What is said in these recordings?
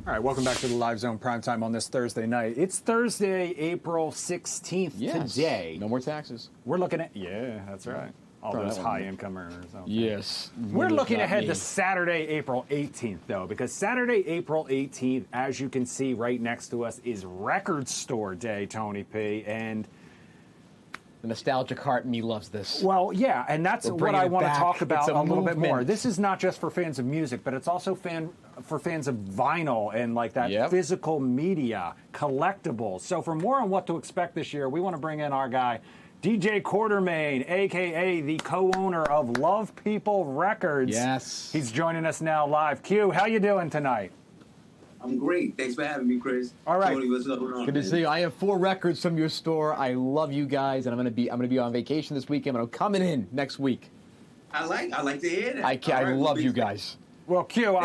All right, welcome back to the Live Zone Primetime on this Thursday night. It's Thursday, April 16th today. No more taxes. We're looking at, that's right. All those high-income earners. Okay. Yes. We're looking ahead to Saturday, April 18th, though, because Saturday, April 18th, as you can see right next to us, is Record Store Day, Tony P. And the nostalgic heart in me loves this. well, yeah, and that's what I want to talk about a little bit more. This is not just for fans of music, but it's also for fans of vinyl and like that physical media, collectibles. So for more on what to expect this year, we want to bring in our guy, DJ Quartermaine, a.k.a. the co-owner of Love People Records. Yes. He's joining us now live. Q, how you doing tonight? I'm great. Thanks for having me, Chris. All right. Tony, what's going on, Good to see you. I have 4 records from your store. I love you guys, and I'm gonna be on vacation this weekend, but I'm coming in next week. I like to hear that. I love you guys. Well, Q,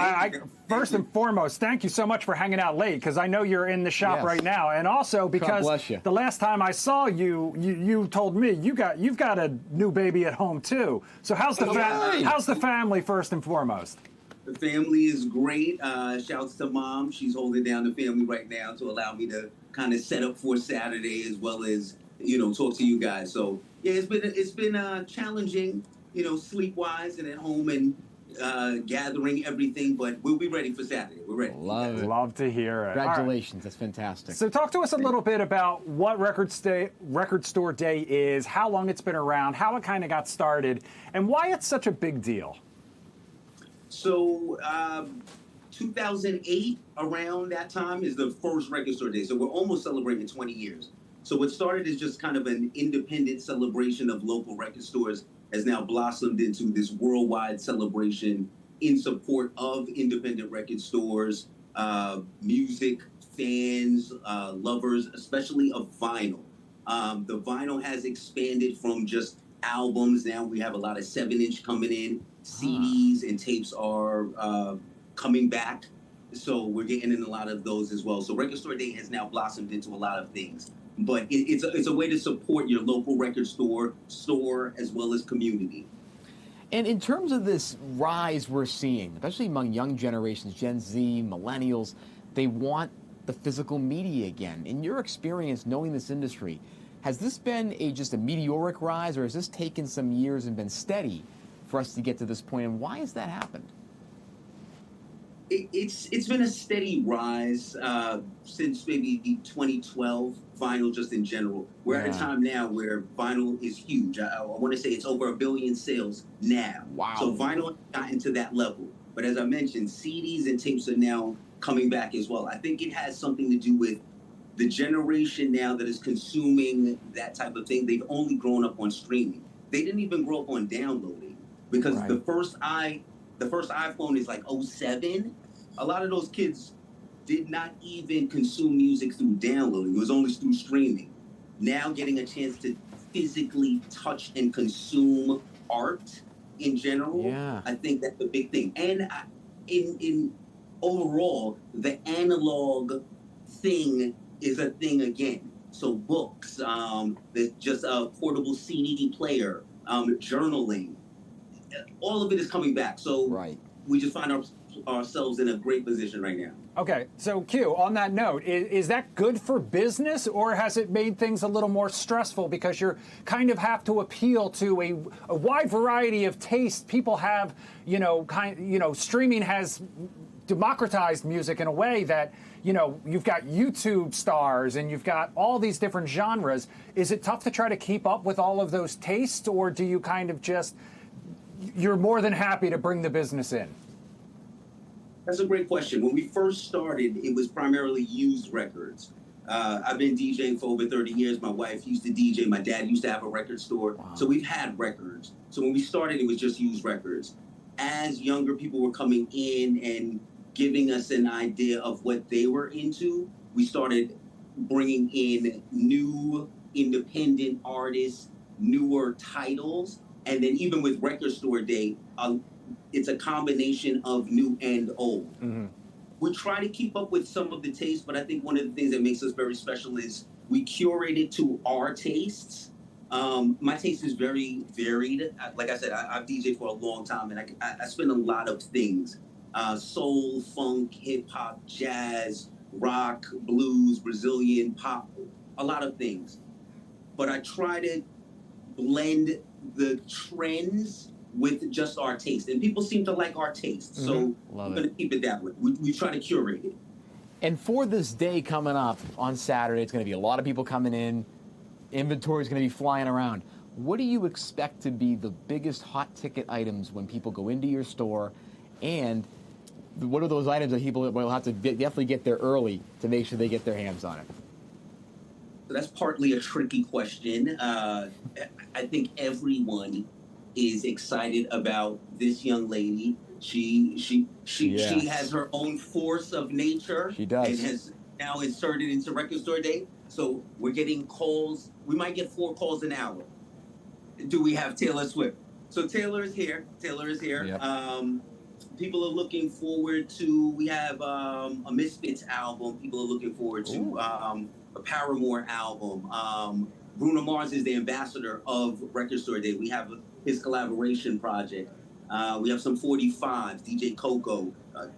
first and foremost, thank you so much for hanging out late, because I know you're in the shop right now, and also because the last time I saw you, you told me you've got a new baby at home too. So how's the family first and foremost? The family is great. Shouts to Mom. She's holding down the family right now to allow me to kind of set up for Saturday as well as, talk to you guys. So, yeah, it's been challenging, sleep-wise and at home and gathering everything, but we'll be ready for Saturday. We're ready. Love to hear it. Congratulations. That's fantastic. So talk to us a little bit about what Record Store Day is, how long it's been around, how it kind of got started, and why it's such a big deal. So 2008, around that time, is the first Record Store Day. So we're almost celebrating 20 years. So what started as just kind of an independent celebration of local record stores has now blossomed into this worldwide celebration in support of independent record stores, music fans, lovers, especially of vinyl. The vinyl has expanded from just albums. Now we have a lot of 7-inch coming in. CDs and tapes are coming back, so we're getting in a lot of those as well. So Record Store Day has now blossomed into a lot of things, but it's a way to support your local record store as well as community. And in terms of this rise we're seeing, especially among young generations, Gen Z, millennials, they want the physical media again. In your experience knowing this industry, has this been just a meteoric rise, or has this taken some years and been steady for us to get to this point, and why has that happened? It's been a steady rise since maybe 2012, vinyl just in general. We're at a time now where vinyl is huge. I want to say it's over 1 billion sales now. Wow. So vinyl has gotten to that level. But as I mentioned, CDs and tapes are now coming back as well. I think it has something to do with the generation now that is consuming that type of thing. They've only grown up on streaming. They didn't even grow up on downloading. Because the first iPhone is like 07. A lot of those kids did not even consume music through downloading. It was only through streaming. Now getting a chance to physically touch and consume art in general, I think that's a big thing. And in overall, the analog thing is a thing again. So books, just a portable CD player, journaling. All of it is coming back, so we just find ourselves in a great position right now. Okay, so Q, on that note, is that good for business, or has it made things a little more stressful because you kind of have to appeal to a wide variety of tastes? People have, streaming has democratized music in a way that, you've got YouTube stars and you've got all these different genres. Is it tough to try to keep up with all of those tastes, or do you kind of you're more than happy to bring the business in? That's a great question. When we first started, it was primarily used records. I've been DJing for over 30 years. My wife used to DJ. My dad used to have a record store. Wow. So we've had records. So when we started, it was just used records. As younger people were coming in and giving us an idea of what they were into, we started bringing in new independent artists, newer titles. And then even with Record Store Day, it's a combination of new and old. Mm-hmm. We try to keep up with some of the tastes, but I think one of the things that makes us very special is we curate it to our tastes. My taste is very varied. Like I said, I've DJed for a long time, and I spin a lot of things. soul, funk, hip hop, jazz, rock, blues, Brazilian, pop, a lot of things. But I try to blend the trends with just our taste. And people seem to like our taste. So we're going to keep it that way. We try to curate it. And for this day coming up on Saturday, it's going to be a lot of people coming in. Inventory is going to be flying around. What do you expect to be the biggest hot ticket items when people go into your store? And what are those items that people will have to definitely get there early to make sure they get their hands on it? So that's partly a tricky question. I think everyone is excited about this young lady. She has her own force of nature. She does. And has now inserted into Record Store Day. So we're getting calls. We might get 4 calls an hour. Do we have Taylor Swift? So Taylor is here. Yep. People are looking forward to, we have a Misfits album. People are looking forward to a Paramore album. Bruno Mars is the ambassador of Record Store Day. We have his collaboration project. We have some 45s, DJ Coco,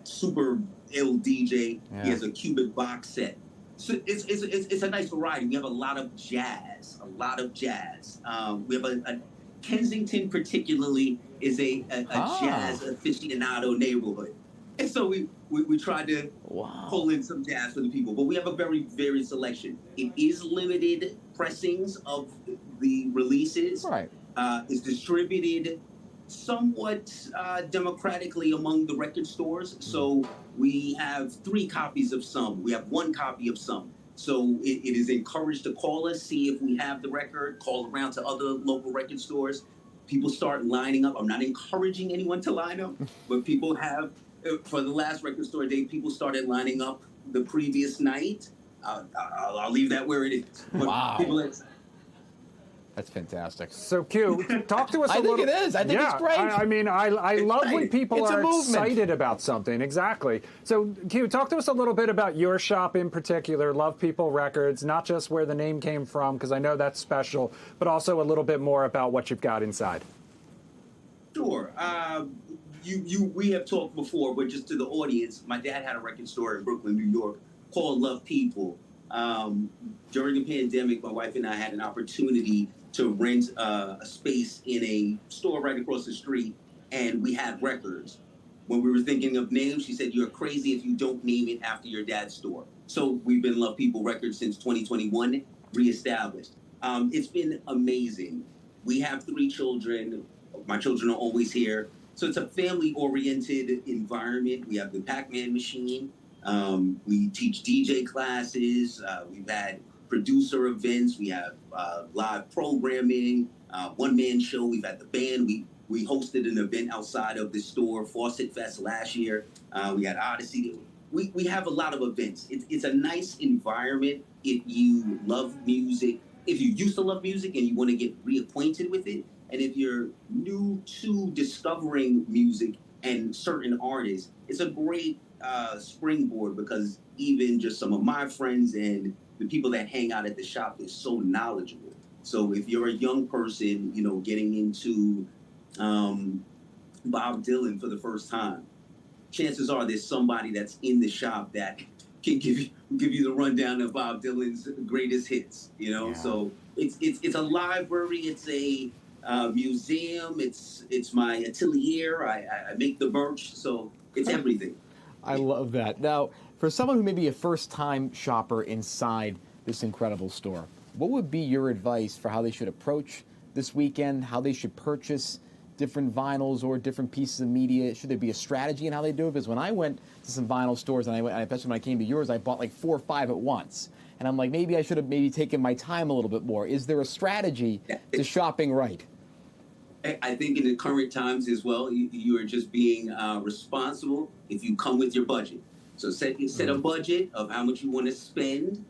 super ill DJ. Yeah. He has a Cuban box set. So it's a nice variety. We have a lot of jazz. We have a Kensington particularly is a jazz aficionado neighborhood. And so we try to pull in some jazz for the people. But we have a very varied selection. It is limited pressings of the releases. Right. It's distributed somewhat democratically among the record stores. So we have 3 copies of some. We have 1 copy of some. So it is encouraged to call us, see if we have the record, call around to other local record stores. People start lining up. I'm not encouraging anyone to line up, but people have, for the last Record Store Day, people started lining up the previous night. I'll leave that where it is. But wow. That's fantastic. So, Q, talk to us a little. I think it is. I think it's great. I mean, I love when people are excited about something. Exactly. So, Q, talk to us a little bit about your shop in particular, Love People Records, not just where the name came from, because I know that's special, but also a little bit more about what you've got inside. Sure. We have talked before, but just to the audience, my dad had a record store in Brooklyn, New York, called Love People. During the pandemic, my wife and I had an opportunity to rent a space in a store right across the street, and we had records. When we were thinking of names, she said, "You're crazy if you don't name it after your dad's store." So we've been Love People Records since 2021, reestablished. It's been amazing. We have 3 children. My children are always here. So it's a family-oriented environment. We have the Pac-Man machine. We teach DJ classes. We've had producer events. We have live programming, one-man show. We've had the band. We hosted an event outside of the store, Faucet Fest last year. We had Odyssey. We have a lot of events. It's a nice environment if you love music, if you used to love music and you want to get reacquainted with it, and if you're new to discovering music and certain artists, it's a great springboard, because even just some of my friends and the people that hang out at the shop is so knowledgeable. So if you're a young person, getting into Bob Dylan for the first time, chances are there's somebody that's in the shop that can give you the rundown of Bob Dylan's greatest hits. Yeah. So it's a library, it's a museum, it's my atelier. I make the merch, so it's everything. I love that. Now, for someone who may be a first-time shopper inside this incredible store, what would be your advice for how they should approach this weekend, how they should purchase different vinyls or different pieces of media? Should there be a strategy in how they do it? Because when I went to some vinyl stores, and especially when I came to yours, I bought like 4 or 5 at once. And I'm like, maybe I should have taken my time a little bit more. Is there a strategy to shopping right? I think in the current times as well, you are just being responsible if you come with your budget. So set a budget of how much you want to spend.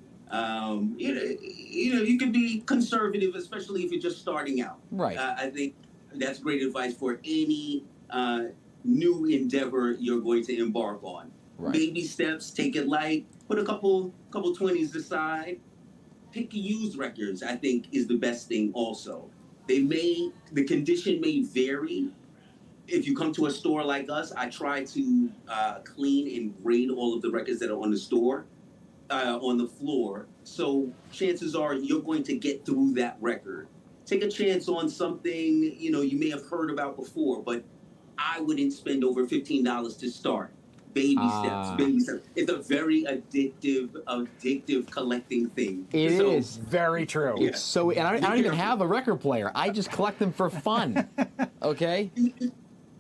You can be conservative, especially if you're just starting out. Right. I think that's great advice for any new endeavor you're going to embark on. Right. Baby steps, take it light, put a couple 20s aside. Pick used records, I think, is the best thing also. The condition may vary, if you come to a store like us, I try to clean and grade all of the records that are on the store, on the floor. So chances are you're going to get through that record. Take a chance on something, you know, you may have heard about before, but I wouldn't spend over $15 to start. Baby steps, baby steps. It's a very addictive collecting thing. It is very true. Yeah. It's so, and I don't even have a record player. I just collect them for fun. Okay?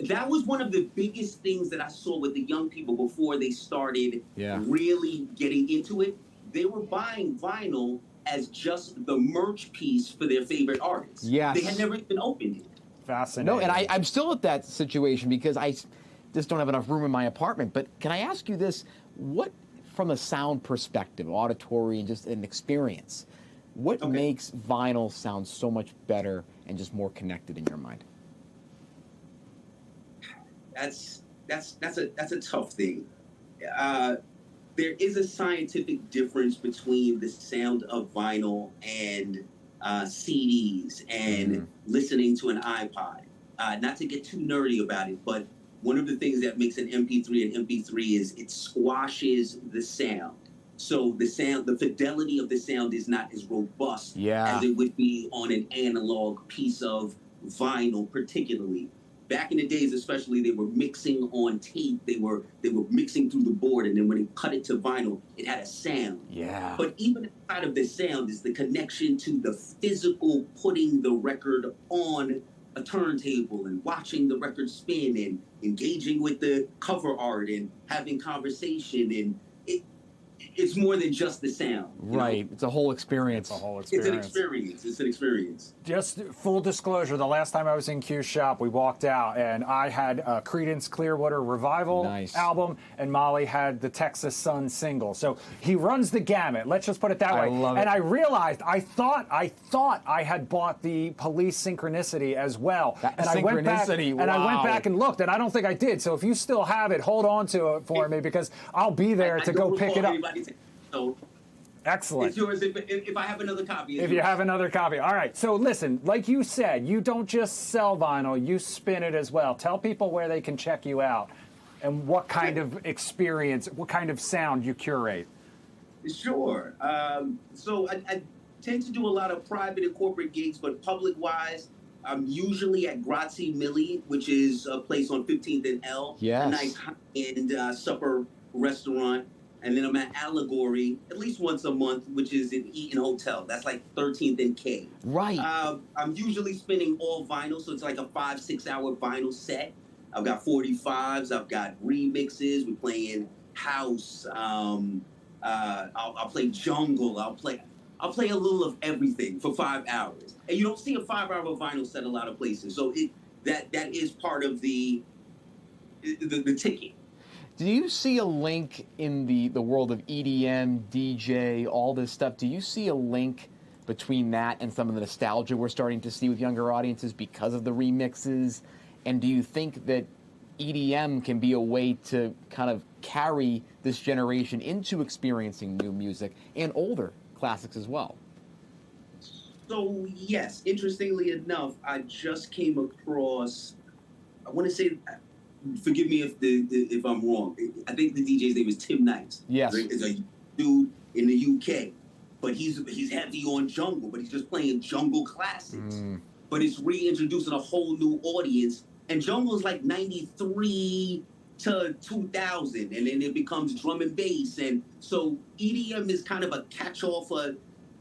That was one of the biggest things that I saw with the young people before they started really getting into it. They were buying vinyl as just the merch piece for their favorite artists. Yes. They had never even opened it. Fascinating. No, and I'm still at that situation because I just don't have enough room in my apartment. But can I ask you this? What, from a sound perspective, auditory and just an experience, what makes vinyl sound so much better and just more connected in your mind? That's a tough thing. There is a scientific difference between the sound of vinyl and CDs and listening to an iPod. Not to get too nerdy about it, but one of the things that makes an MP3 is it squashes the sound. So the fidelity of the sound is not as robust as it would be on an analog piece of vinyl, particularly. Back in the days, especially, they were mixing on tape. They were mixing through the board, and then when they cut it to vinyl, it had a sound. Yeah. But even inside of the sound is the connection to the physical putting the record on a turntable and watching the record spin and engaging with the cover art and having conversation, and it's more than just the sound. Right. It's a whole experience. It's an experience. Just full disclosure, the last time I was in Q's shop, we walked out, and I had a Creedence Clearwater Revival album, and Molly had the Texas Sun single. So he runs the gamut. Let's just put it that way. I love it. And I realized, I thought I had bought the Police Synchronicity as well. I went back and looked, and I don't think I did. So if you still have it, hold on to it for me, because I'll be there to go pick it up. So excellent. It's yours if I have another copy. If you have another copy. All right. So listen, like you said, you don't just sell vinyl, you spin it as well. Tell people where they can check you out and what kind of experience, what kind of sound you curate. Sure. So I tend to do a lot of private and corporate gigs, but public-wise, I'm usually at Grazie Milli, which is a place on 15th and L. Yes. A nice high-end supper restaurant. And then I'm at Allegory at least once a month, which is an Eaton Hotel. That's like 13th and K. Right. I'm usually spinning all vinyl, so it's like a 5-6 hour vinyl set. I've got 45s. I've got remixes. We're playing house. I'll play jungle. I'll play a little of everything for 5 hours. And you don't see a 5 hour vinyl set a lot of places. So that is part of the ticket. Do you see a link in the world of EDM, DJ, all this stuff? Do you see a link between that and some of the nostalgia we're starting to see with younger audiences because of the remixes? And do you think that EDM can be a way to kind of carry this generation into experiencing new music and older classics as well? So, yes, interestingly enough, I just came across, I want to say, forgive me if I'm wrong. I think the DJ's name is Tim Nice. Yes. It's a dude in the UK, but he's heavy on jungle, but he's just playing jungle classics. But it's reintroducing a whole new audience, and jungle is like 93 to 2000, and then it becomes drum and bass, and so EDM is kind of a catch-all for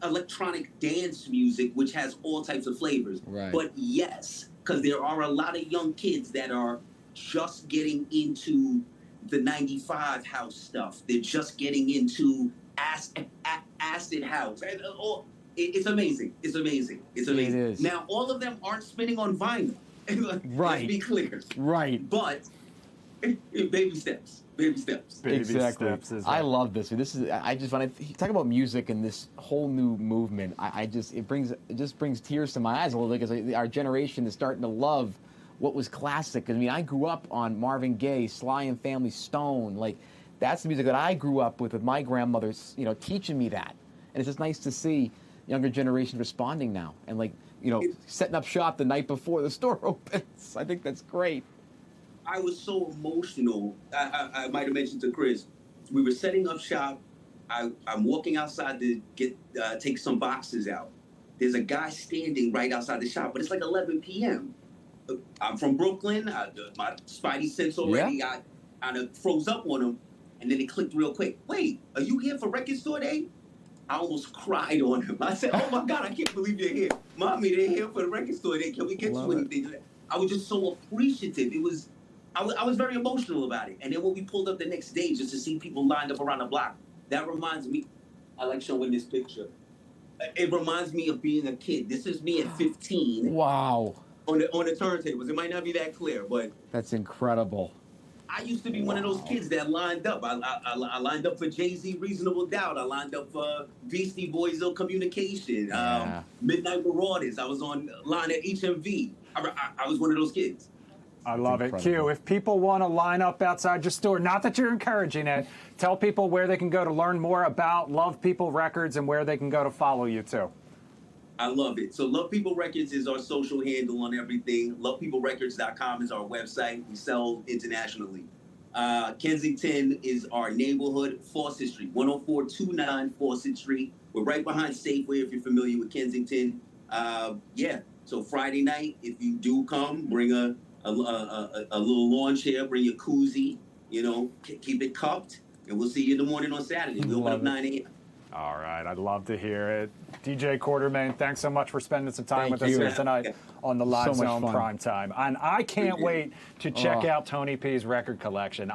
electronic dance music, which has all types of flavors. Right. But yes, because there are a lot of young kids that are just getting into the 95 house stuff. They're just getting into acid house. It's amazing. It's amazing. It's amazing. It is. Now, all of them aren't spinning on vinyl. Right. Let's be clear. Right. But baby steps. Baby steps. Exactly. I love this. I just want to talk about music and this whole new movement. It just brings tears to my eyes a little bit because our generation is starting to love what was classic. I mean, I grew up on Marvin Gaye, Sly and Family Stone. Like, that's the music that I grew up with my grandmother, teaching me that. And it's just nice to see younger generation responding now and setting up shop the night before the store opens. I think that's great. I was so emotional. I might have mentioned to Chris, we were setting up shop. I'm walking outside to take some boxes out. There's a guy standing right outside the shop, but it's like 11 p.m. I'm from Brooklyn. My spidey sense already kind of froze up on him, and then it clicked real quick. Wait, are you here for Record Store Day? I almost cried on him. I said, "Oh my God, I can't believe you're here, Mommy. They're here for the Record Store Day. Can we get you anything?" I was just so appreciative. I was very emotional about it. And then when we pulled up the next day, just to see people lined up around the block, that reminds me. I like showing this picture. It reminds me of being a kid. This is me at 15. Wow. On the turntables. It might not be that clear, but that's incredible. I used to be one of those kids that lined up. I lined up for Jay-Z, Reasonable Doubt. I lined up for Beastie Boys, Ill Communication, Midnight Marauders. I was on line at HMV. I was one of those kids. I love it. Q, if people want to line up outside your store, not that you're encouraging it, tell people where they can go to learn more about Love People Records and where they can go to follow you too. I love it. So Love People Records is our social handle on everything. LovePeopleRecords.com is our website. We sell internationally. Kensington is our neighborhood, Fawcett Street, 10429 Fawcett Street. We're right behind Safeway if you're familiar with Kensington. So Friday night, if you do come, bring a little lawn chair, bring your koozie, keep it cupped, and we'll see you in the morning on Saturday. We open up 9 a.m. All right, I'd love to hear it. DJ Quartermaine, thanks so much for spending some time with us here tonight on the Live Zone Prime Time. And I can't wait to check out Tony P's record collection.